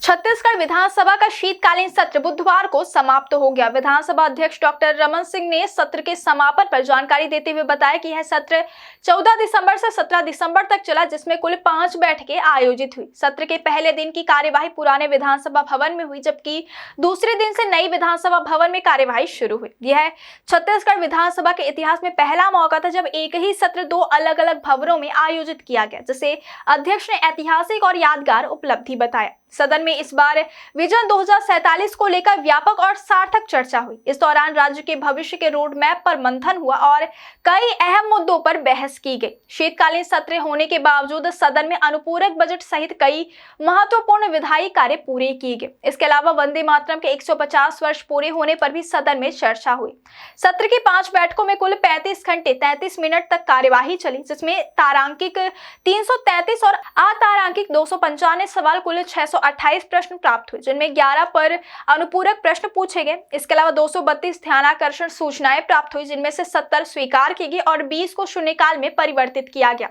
छत्तीसगढ़ विधानसभा का शीतकालीन सत्र बुधवार को समाप्त हो गया। विधानसभा अध्यक्ष डॉक्टर रमन सिंह ने सत्र के समापन पर जानकारी देते हुए बताया कि यह सत्र 14 दिसंबर से 17 दिसंबर तक चला, जिसमें कुल 5 बैठकें आयोजित हुई। सत्र के पहले दिन की कार्यवाही पुराने विधानसभा भवन में हुई, जबकि दूसरे दिन से नई विधानसभा भवन में कार्यवाही शुरू हुई। यह छत्तीसगढ़ विधानसभा के इतिहास में पहला मौका था जब एक ही सत्र 2 अलग अलग भवनों में आयोजित किया गया, जिसे अध्यक्ष ने ऐतिहासिक और यादगार उपलब्धि बताया। सदन में इस बार विजन 2047 को लेकर व्यापक और सार्थक चर्चा हुई। इस दौरान राज्य के भविष्य के रोड मैप पर मंथन हुआ और कई अहम मुद्दों पर बहस की गई। शीतकालीन सत्र होने के बावजूद सदन में अनुपूरक बजट सहित कई महत्वपूर्ण विधायी कार्य पूरे किए गए। इसके अलावा वंदे मातरम के 150 वर्ष पूरे होने पर भी सदन में चर्चा हुई। सत्र की 5 बैठकों में कुल 35 घंटे 33 मिनट तक कार्यवाही चली, जिसमें तारांकिक 333 और अतारांकिक 295 सवाल कुल 628 प्रश्न प्राप्त हुए, जिनमें 11 पर अनुपूरक प्रश्न पूछे गए। इसके अलावा 232 ध्यानाकर्षण सूचनाएं प्राप्त हुई, जिनमें से 70 स्वीकार की गई और 20 को शून्यकाल में परिवर्तित किया गया।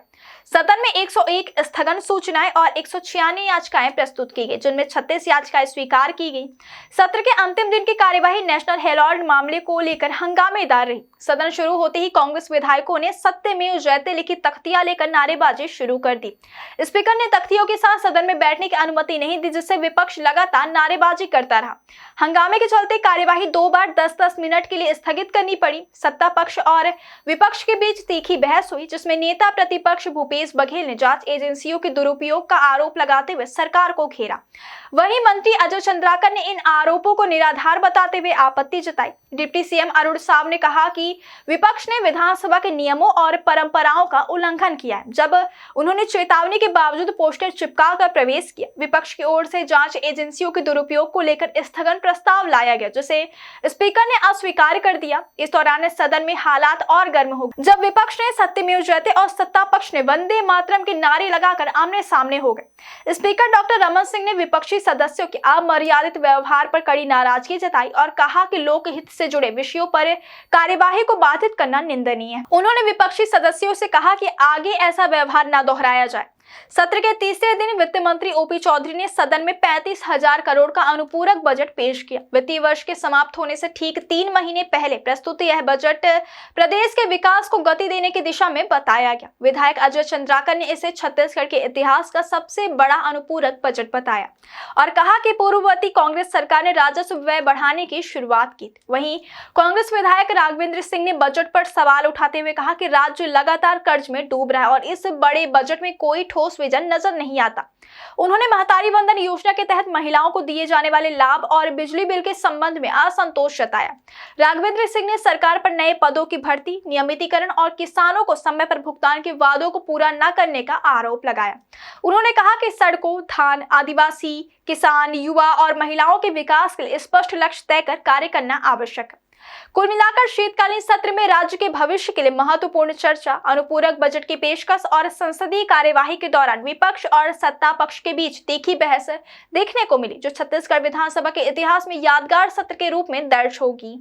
सदन में 101 स्थगन सूचनाएं और 196 याचिकाएं प्रस्तुत की गई, जिनमें 36 याचिकाएं स्वीकार की गई। सत्र के अंतिम दिन की कार्यवाही नेशनल हेराल्ड मामले को लेकर हंगामेदार रही। सदन शुरू होते ही कांग्रेस विधायकों ने सत्यमेव जयते लिखी तख्तियां लेकर नारेबाजी शुरू कर दी। स्पीकर ने तख्तियों के साथ सदन में बैठने की अनुमति नहीं दी, जिससे विपक्ष लगातार नारेबाजी करता रहा। हंगामे के चलते कार्यवाही 2 बार 10-10 मिनट के लिए स्थगित करनी पड़ी। सत्ता पक्ष और विपक्ष के बीच तीखी बहस हुई, जिसमें नेता प्रतिपक्ष भूपेश बघेल ने जांच एजेंसियों के दुरुपयोग का आरोप लगाते हुए सरकार को घेरा। वहीं मंत्री अजय चंद्राकर ने इन आरोपों को निराधार बताते हुए आपत्ति जताई। डिप्टी सीएम अरुण साव ने कहा कि विपक्ष ने विधानसभा के नियमों और परंपराओं का उल्लंघन किया है, जब उन्होंने चेतावनी के बावजूद पोस्टर चिपका कर प्रवेश किया। विपक्ष की ओर से जांच एजेंसियों के दुरुपयोग को लेकर स्थगन प्रस्ताव लाया गया, जिसे स्पीकर ने अस्वीकार कर दिया। इस दौरान सदन में हालात और गर्म हो गए, जब विपक्ष ने सत्यमेव जयते और सत्ता पक्ष ने वंदे मातरम के नारे लगाकर आमने सामने हो गए। स्पीकर डॉक्टर रमन सिंह ने विपक्षी सदस्यों के अमर्यादित व्यवहार पर कड़ी नाराजगी जताई और कहा कि लोकहित से जुड़े विषयों पर कार्यवाही को बाधित करना निंदनीय है। उन्होंने विपक्षी सदस्यों से कहा कि आगे ऐसा व्यवहार न दोहराया जाए। सत्र के तीसरे दिन वित्त मंत्री ओपी चौधरी ने सदन में 35,000 करोड़ का अनुपूरक बजट पेश किया। वित्तीय वर्ष के समाप्त होने से ठीक 3 महीने पहले प्रस्तुत यह बजट प्रदेश के विकास को गति देने की दिशा में बताया गया। विधायक अजय चंद्राकर ने इसे छत्तीसगढ़ के इतिहास का सबसे बड़ा अनुपूरक बजट बताया और कहा कि पूर्ववर्ती कांग्रेस सरकार ने राजस्व व्यय बढ़ाने की शुरुआत की थी। वहीं कांग्रेस विधायक राघवेंद्र सिंह ने बजट पर सवाल उठाते हुए कहा कि राज्य लगातार कर्ज में डूब रहा है और इस बड़े बजट में कोई ठोस विजन नजर नहीं आता। उन्होंने महतारी वंदन योजना के तहत महिलाओं को दिए जाने वाले लाभ और बिजली बिल के संबंध में असंतोष जताया। राघवेंद्र सिंह ने सरकार पर नए पदों की भर्ती, नियमितीकरण और किसानों को समय पर भुगतान के वादों को पूरा न करने का आरोप लगाया। उन्होंने कहा कि सड़कों, धान, आदिवासी, किसान, युवा और महिलाओं के विकास के लिए स्पष्ट लक्ष्य तय कर कार्य करना आवश्यक है। कुल मिलाकर शीतकालीन सत्र में राज्य के भविष्य के लिए महत्वपूर्ण चर्चा, अनुपूरक बजट की पेशकश और संसदीय कार्यवाही के दौरान विपक्ष और सत्ता पक्ष के बीच तीखी बहस देखने को मिली, जो छत्तीसगढ़ विधानसभा के इतिहास में यादगार सत्र के रूप में दर्ज होगी।